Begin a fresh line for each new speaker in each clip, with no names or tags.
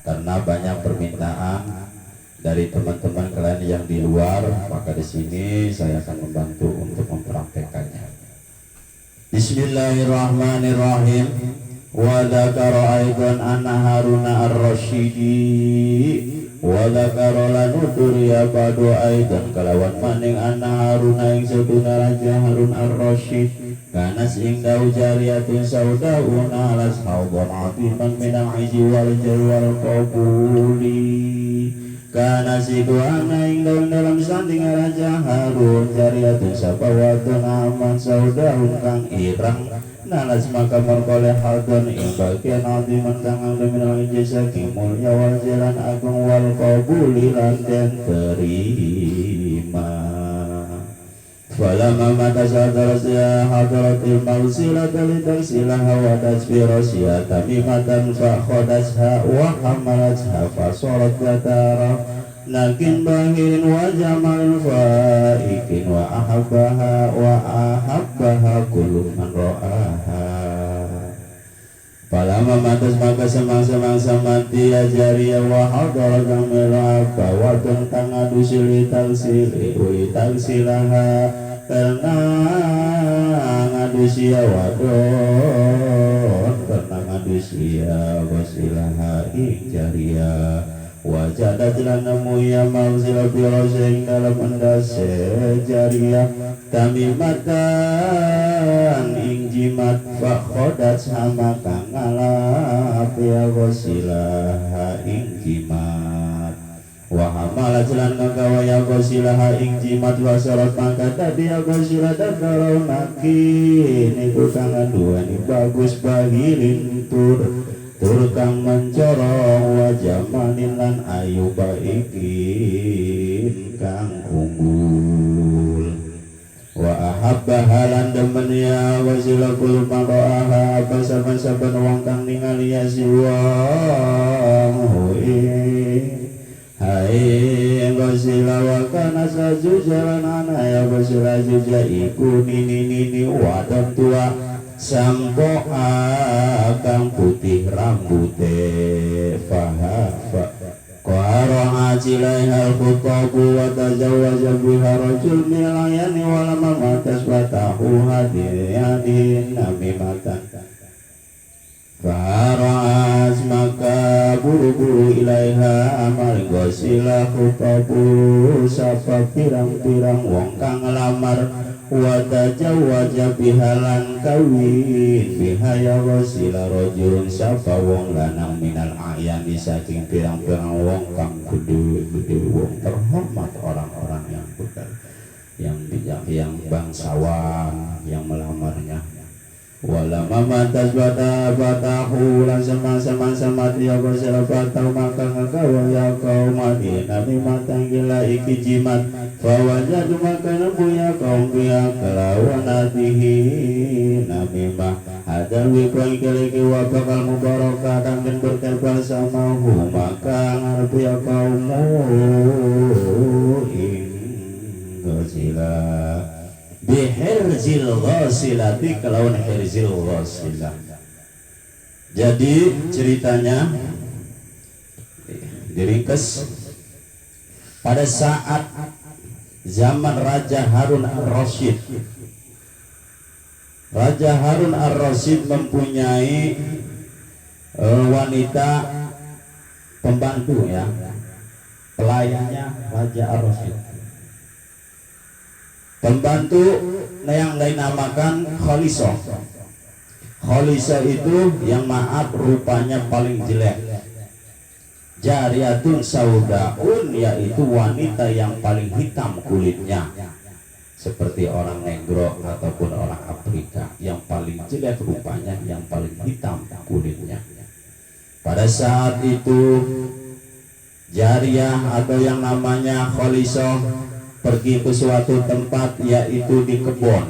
karena banyak permintaan dari teman-teman kalian yang di luar, maka di sini saya akan membantu untuk mempraktekannya. Bismillahirrahmanirrahim. Wa dzakara aidan anna Haruna ar-Rasyidi wa dzakara lanuturiya ba'du aidan kalawan maning anna Haruna ing seduna raja Harun ar-Rasyid kana sing dau jariyatun saudauna alas haudon atiman minal izi wal jarwal qabuli kana siduana ing dalam sanding raja Harun jariyatun sapawadun aman saudaun kang irang nalas maka merkoleh haldon ing bagian adiman kang minal izi saking mulya wal jalan agung wal qabuli lan den terima. Falamma mata sadarasya hadaratil mausilah litarsilaha wa tasbirasya tamimatan fa khodasha wa hamalatha fa sorat gatara nakin bahirin wa jamal faikin wa ahabbaha kullu man ra'aha. Falamma matas maka semang-semang samati ajaria wa hadarat kamera wa tentang adu sili talsilaha karena ngadu sia wadon karena ngadu sia wasilaha ijaria wajada jalan nemu ya mausila biroseng dalam endase jaria tamimatan ing jimat fakhodat sama kang ngalap ya wasilaha ing jimat wahamala jalan ngagawa ya wasilaha ing jimat wasorot maka tadi ya wasilah dan kalau makin iku kang aduan bagus bagirin tur kang mencorong wajah manilan ayu baikin kang unggul wa ahabbaha lan demen ya wasilah kul maro'aha apa saban-saban wong kang ningali ya siwang hai wasilah wa kana sajujalan ana ya wasilah juja iku nini wadon tua sampo akang putih rambute fahafa qara ajilaiha al-khutabu wa tazawaja biha rajul milayani walama matas batahu hadiyadin namimatan faharaz maka buru-buru ilaiha amal gosilah khutabu sapa pirang-pirang wong kang ngelamar watajawaja bihalan kawin bihaya wasila rojulun sapa wong lanang minal ayani saking pirang-pirang wong kang gede wong terhormat orang-orang yang benar yang bijak yang bangsawan yang melamarnya walama matas batahu lan sama dia wasila batahu maka ngagawa ya kaum mati nabi matang gila iki jimat fawajadu maka nabuya kaum biya kelawan hatihi namimah hadal wikoi keliki wabakal mubarakah dan berkah bersamahu maka nabuya kaummu ingosila bihirzil ghasilati kelawan hirzil ghasilah. Jadi ceritanya diringkas pada saat zaman Raja Harun ar-Rasyid. Raja Harun ar-Rasyid mempunyai wanita pembantu ya, pelayannya Raja ar-Rasyid. Pembantu yang dinamakan Khalisah. Khalisah itu yang maaf rupanya paling jelek. Jariyatun saudaun yaitu wanita yang paling hitam kulitnya, seperti orang negro ataupun orang Afrika, yang paling jelek rupanya, yang paling hitam kulitnya. Pada saat itu Jariyah atau yang namanya Khalisah pergi ke suatu tempat, yaitu di kebun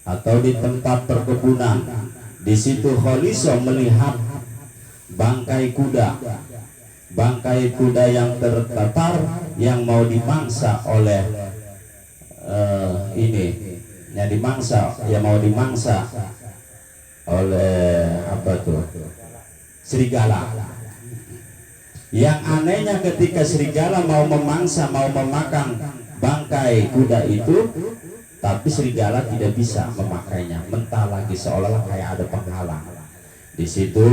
atau di tempat perkebunan. Di situ Khalisah melihat bangkai kuda yang terdatar yang mau dimangsa oleh yang mau dimangsa oleh apa tuh, serigala. Yang anehnya ketika serigala mau memangsa, mau memakan bangkai kuda itu, tapi serigala tidak bisa memakainya, mentah lagi seolah-olah kayak ada penghalang. Di situ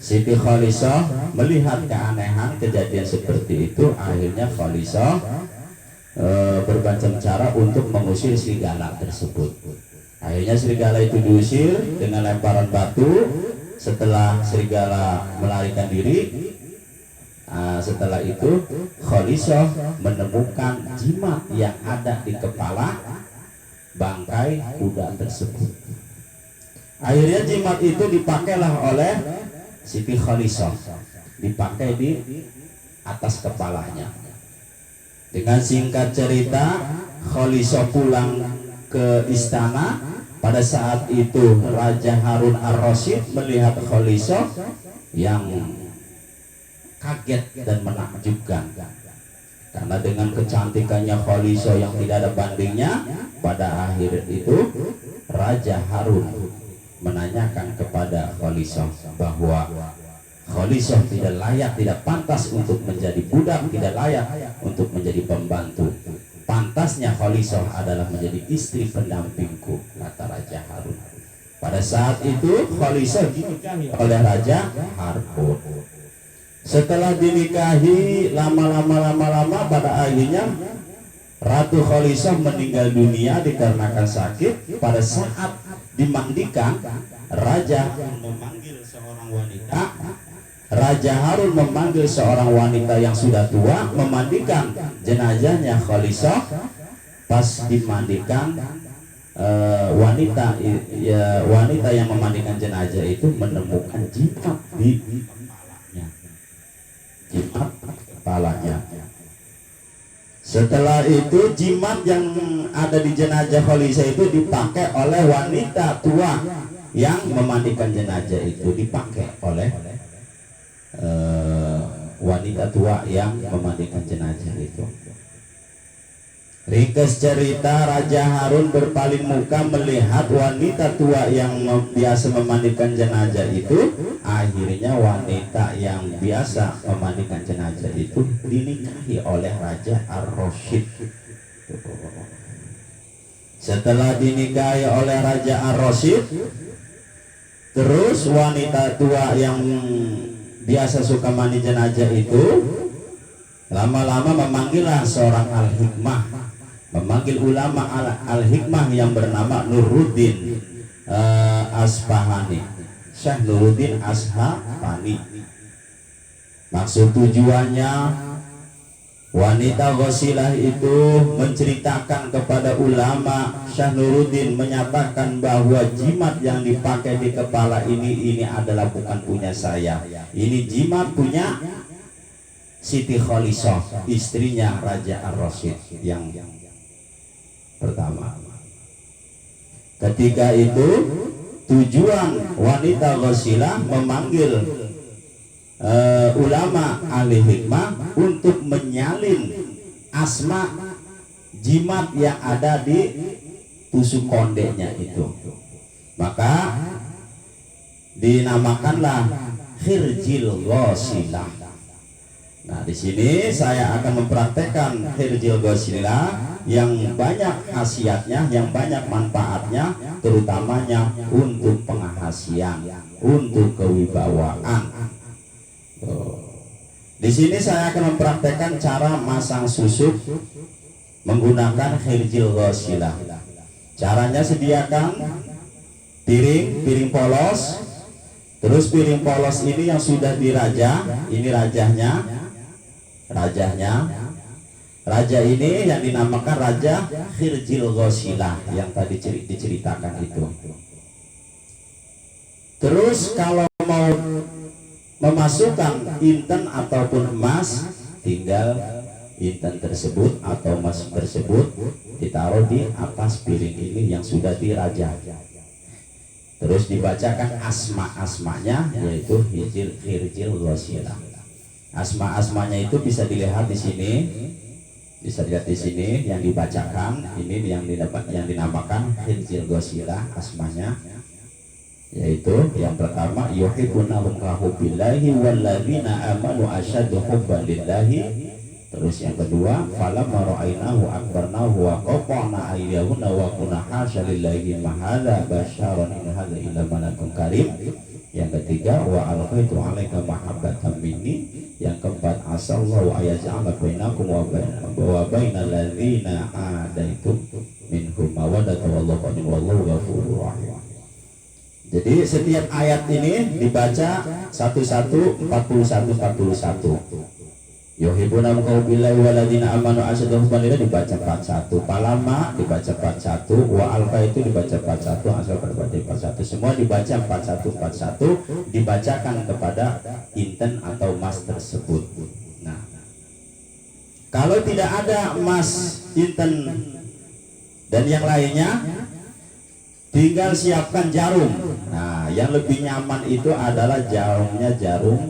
Siti Khalisah melihat keanehan kejadian seperti itu, akhirnya Khalisah bermacam cara untuk mengusir serigala tersebut. Akhirnya serigala itu diusir dengan lemparan batu. Setelah serigala melarikan diri, setelah itu Khalisah menemukan jimat yang ada di kepala bangkai kuda tersebut. Akhirnya jimat itu dipakailah oleh Siti Khalisah, dipakai di atas kepalanya. Dengan singkat cerita, Khalisah pulang ke istana. Pada saat itu Raja Harun ar-Rasyid melihat Khalisah yang kaget dan menakjubkan, karena dengan kecantikannya Khalisah yang tidak ada bandingnya. Pada akhir itu Raja Harun menanyakan kepada Khalisah bahwa Khalisah tidak layak, tidak pantas untuk menjadi budak, tidak layak untuk menjadi pembantu. Pantasnya Khalisah adalah menjadi istri pendampingku, kata Raja Harun. Pada saat itu Khalisah dinikahi oleh Raja Harun. Setelah dinikahi lama-lama pada akhirnya Ratu Khalisah meninggal dunia dikarenakan sakit. Pada saat dimandikan, Raja memanggil seorang wanita. Raja Harun memanggil seorang wanita yang sudah tua memandikan jenazahnya Khalisah. Pas dimandikan, wanita yang memandikan jenazah itu menemukan jimat di kepalanya. Jimat kepalanya. Setelah itu jimat yang ada di jenazah Khalisah itu dipakai oleh wanita tua yang memandikan jenazah itu, dipakai oleh wanita tua yang memandikan jenazah itu. Ringkas cerita, Raja Harun berpaling muka melihat wanita tua yang biasa memandikan jenazah itu. Akhirnya wanita yang biasa memandikan jenazah itu dinikahi oleh Raja ar-Rasyid. Setelah dinikahi oleh Raja ar-Rasyid, terus wanita tua yang biasa suka mandi jenazah itu lama-lama memanggillah seorang al-hikmah, memanggil ulama al-hikmah yang bernama Nuruddin Asfahani, Syekh Nuruddin Asfahani. Maksud tujuannya, wanita Ghasilah itu menceritakan kepada ulama. Syekh Nuruddin menyatakan bahwa jimat yang dipakai di kepala ini adalah bukan punya saya. Ini jimat punya Siti Khalisah, istrinya Raja ar-Rasyid yang pertama. Ketika itu tujuan wanita Ghasilah memanggil ulama ahli hikmah untuk menyalin asma jimat yang ada di tusuk kondeknya itu. Maka dinamakanlah Khirjil Ghasilah. Nah, di sini saya akan mempraktekkan Khirjil Ghasilah yang banyak khasiatnya, yang banyak manfaatnya, terutamanya untuk penghasian, untuk kewibawaan. Di sini saya akan mempraktekkan cara masang susuk menggunakan Khirjil Ghasilah. Caranya, sediakan piring polos. Terus piring polos ini yang sudah dirajah, ini rajahnya. Raja ini yang dinamakan Raja Khirjil Ghasilah yang tadi diceritakan itu. Terus kalau mau memasukkan inten ataupun emas, tinggal inten tersebut atau emas tersebut ditaruh di atas piring ini yang sudah dirajah. Terus dibacakan asma-asmanya, yaitu Khirjil Ghasilah. Asma-asmanya itu bisa dilihat di sini, yang dibacakan ini yang dinamakan Khirjil Ghasilah asmanya. yaitu yang pertama yuhibbunahum ka hubbillahi walladzina amanu asyaddu hubban lillahi. Terus yang kedua falamma ra'ainahu akbarnahu wa qata'na aydiyahunna wa kunna hasya lillahi ma hadza basyaran in hadza illa malakun karim. Yang ketiga wa alqaitu 'alaika mahabbatan minni. Yang keempat asallahu ayaj'ala bainakum wa bainal ladzina adaitum minhum mawaddatan wallahu qadir wallahu ghafurur rahim. Jadi setiap ayat ini dibaca satu-satu 41. Yuhibbuna billahi walladzina amanu asyaddu hubban lillahi dibaca 41. Palama dibaca 41, wa alfa itu dibaca 41, asal berbaca 41. Semua dibaca 41 dibacakan kepada inten atau mas tersebut. Nah, kalau tidak ada mas, inten dan yang lainnya, tinggal siapkan jarum. Nah, yang lebih nyaman itu adalah jarumnya jarum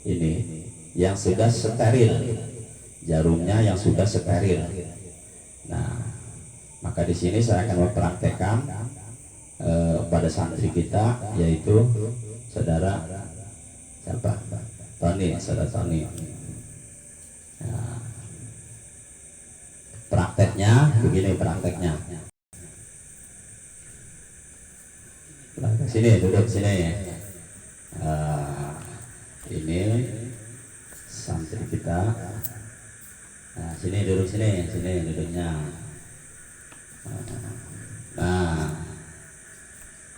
ini yang sudah steril, jarumnya yang sudah steril. Nah, maka di sini saya akan mempraktekkan pada santri kita, yaitu saudara siapa? Tony, saudara Tony. Nah, prakteknya begini, prakteknya. Sini, duduk sini. Ini santri kita. Nah, sini duduk, sini duduknya. Nah,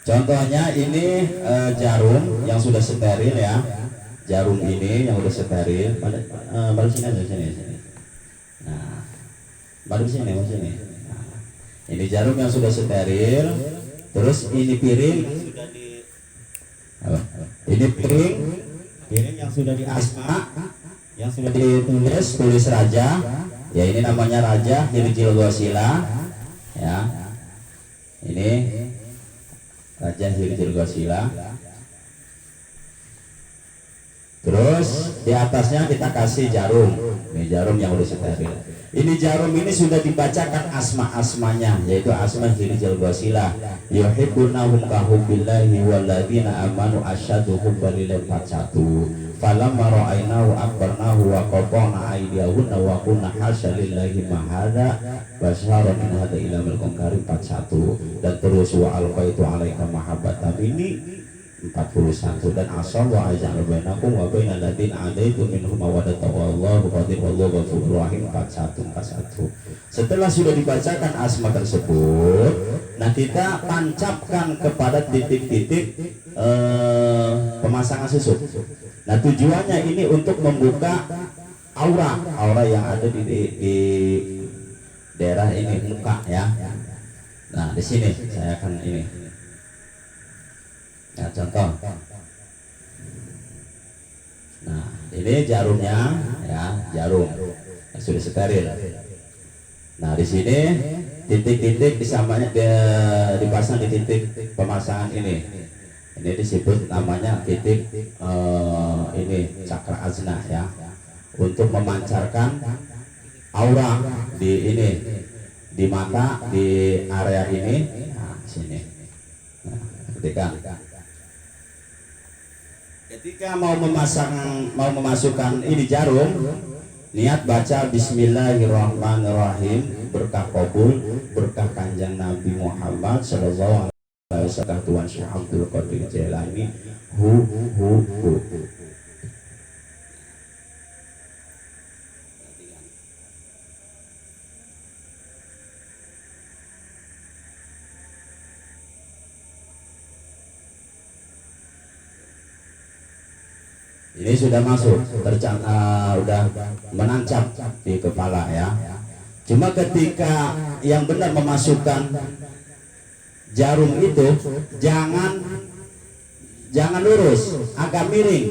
contohnya ini jarum yang sudah steril ya. Jarum ini yang sudah steril. Balik sini aja, sini. Nah, balik sini. Nah, ini jarum yang sudah steril. Terus ini piring sudah di ini piring yang sudah di asma, yang sudah tulis raja, ya ini namanya raja Hirjil Ghosila ya. Ini raja Hirjil Ghosila. Terus di atasnya kita kasih jarum. Ini jarum yang udah steril. Ini jarum ini sudah dibacakan asma-asmanya, yaitu asma Hirjil Ghosila. Yuhibbunahum ka hubbillahi walladzina amanu asyaddu hubban lillahi 41. Falamma ra'ainahu akbarnahu wa qata'na aydiyahunna wa kunna hasya lillahi ma hadza basyaran in hadza illa malakun karim 41. Dan terus wa alqaitu 'alaika mahabbatan minni 41. Dan asal wa ajal bainakum wa bainal ladzina adaitum minhum mawaddatan wallahu qadir wallahu ghafurur rahim 41. Setelah sudah dibacakan asma tersebut, nah kita tancapkan kepada titik-titik pemasangan susuk. Nah, tujuannya ini untuk membuka aura yang ada di daerah ini muka ya. Nah, di sini saya akan ini. Nah, contoh. Nah, ini jarumnya ya, jarum yang sudah steril. Nah, di sini titik-titik disamanya dipasang di titik pemasangan ini. Ini disebut namanya titik ini cakra azna ya, untuk memancarkan aura di ini, di mata, di area ini. Nah, sini. Nah, ketika mau memasukkan ini jarum, niat baca Bismillahirrahmanirrahim, berkah kabul, berkah kanjeng Nabi Muhammad sallallahu alaihi wasallam, Tuhan Syekh Abdul Qadir Jailani hu. Ini sudah masuk, udah menancap di kepala ya. Cuma ketika yang benar memasukkan jarum itu jangan lurus, agak miring.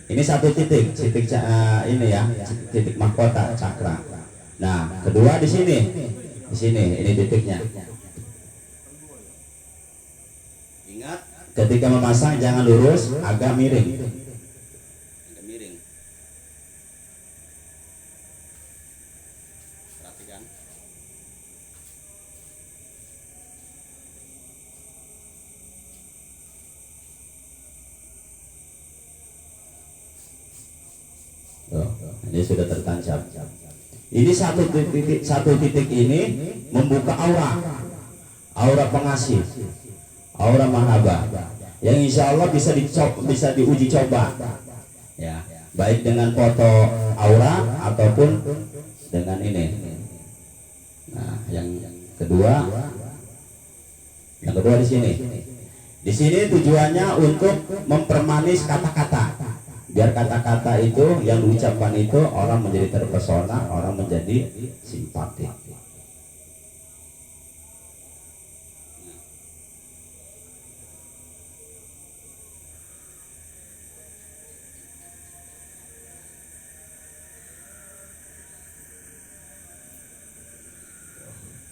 Ini satu titik ini ya, titik mahkota cakra. Nah, kedua di sini ini titiknya. Ingat, ketika memasang jangan lurus, agak miring. Perhatikan. Tuh, ini sudah tertancap. Ini satu titik ini membuka aura pengasih, aura mahaba, yang insya Allah bisa diuji coba, ya, baik dengan foto aura ataupun dengan ini. Nah, yang kedua di sini. Di sini tujuannya untuk mempermanis kata-kata, biar kata-kata itu yang diucapkan itu orang menjadi terpesona, orang menjadi simpatik.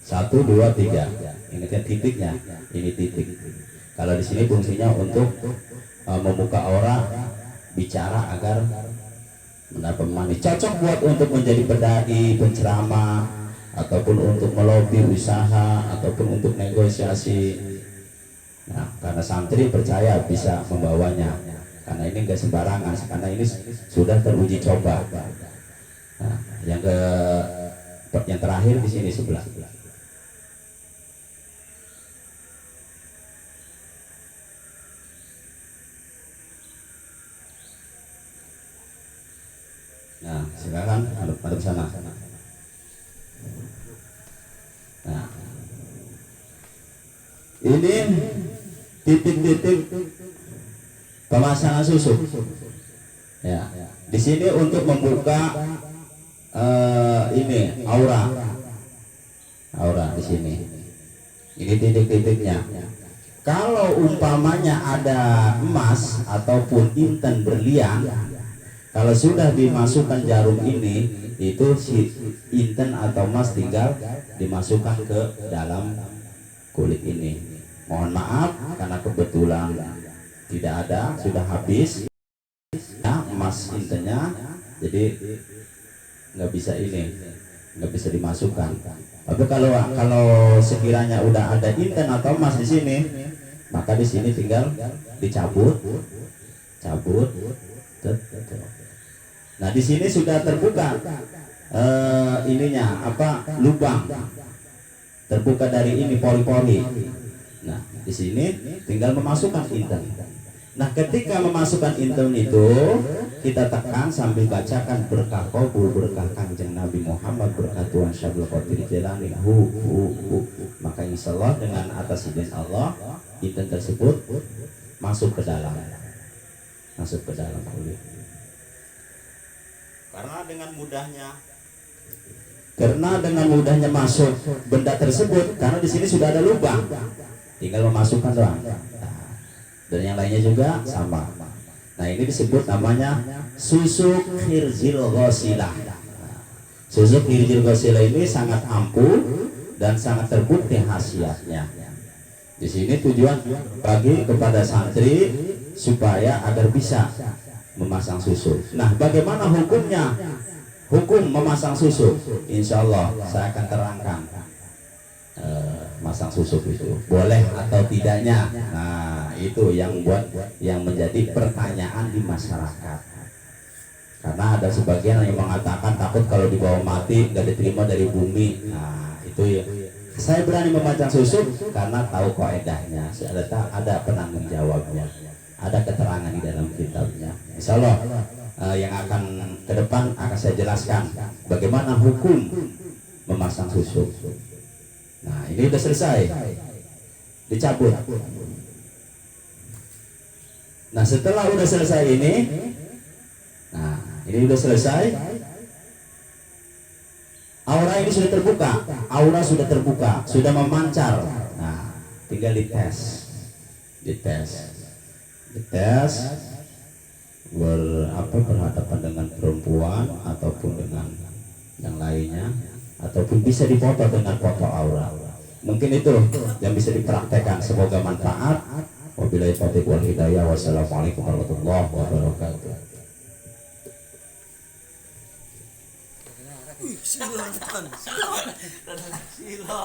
Satu, dua, tiga. Ini kan titiknya. Ini titik. Kalau di sini fungsinya untuk membuka aura, bicara agar mendapat manis. Cocok buat untuk menjadi pedai, penceramah, ataupun untuk melobi usaha, ataupun untuk negosiasi. Nah, karena santri percaya bisa membawanya. Karena ini enggak sembarangan, karena ini sudah teruji coba. Nah, yang terakhir di sini sebelah. Nah, silakan hadap sana. Nah, ini titik-titik pemasangan susuk. Ya, di sini untuk membuka ini aura di sini. Ini titik-titiknya. Kalau umpamanya ada emas ataupun inten berlian, kalau sudah dimasukkan jarum ini, itu si inten atau emas tinggal dimasukkan ke dalam kulit ini. Mohon maaf karena kebetulan tidak ada, sudah habis ya, emas intennya, jadi nggak bisa dimasukkan. Tapi kalau sekiranya udah ada inten atau emas di sini, maka di sini tinggal dicabut. Nah, di sini sudah terbuka lubang, terbuka dari ini pori-pori. Nah, di sini tinggal memasukkan inten. Nah, ketika memasukkan inten itu, kita tekan sambil bacakan berkah qabul, berkah Kanjeng Nabi Muhammad, berkah Tuhan Syabul Qadir Jalani, maka insya Allah dengan atas izin Allah, inten tersebut masuk ke dalam kulit. Karena dengan mudahnya masuk benda tersebut, karena di sini sudah ada lubang, tinggal memasukkan doang. Dan yang lainnya juga sama. Nah, ini disebut namanya susuk khirzil ghasilah. Susuk khirzil ghasilah ini sangat ampuh dan sangat terbukti khasiatnya. Di sini tujuan bagi kepada santri supaya agar bisa memasang susuk. Nah, bagaimana hukumnya? Hukum memasang susuk, insya Allah saya akan terangkan. Masang susuk itu boleh atau tidaknya. Nah, itu yang menjadi pertanyaan di masyarakat. Karena ada sebagian yang mengatakan takut kalau dibawa mati nggak diterima dari bumi. Nah, itu ya. Saya berani memasang susuk karena tahu kaedahnya. Ada penanggung jawabnya. Ada keterangan di dalam kitabnya. Insya Allah yang akan ke depan akan saya jelaskan bagaimana hukum memasang susuk. Nah, ini sudah selesai, dicabut. Nah, setelah udah selesai ini, sudah selesai. Aura ini sudah terbuka, sudah memancar. Nah, tinggal dites berhadapan dengan perempuan ataupun dengan yang lainnya, ataupun bisa dipoto dengan foto aura. Mungkin itu yang bisa dipraktekkan. Semoga manfaat. Wabillahi taufiq wal hidayah. Wassalamualaikum warahmatullahi wabarakatuh. Silo.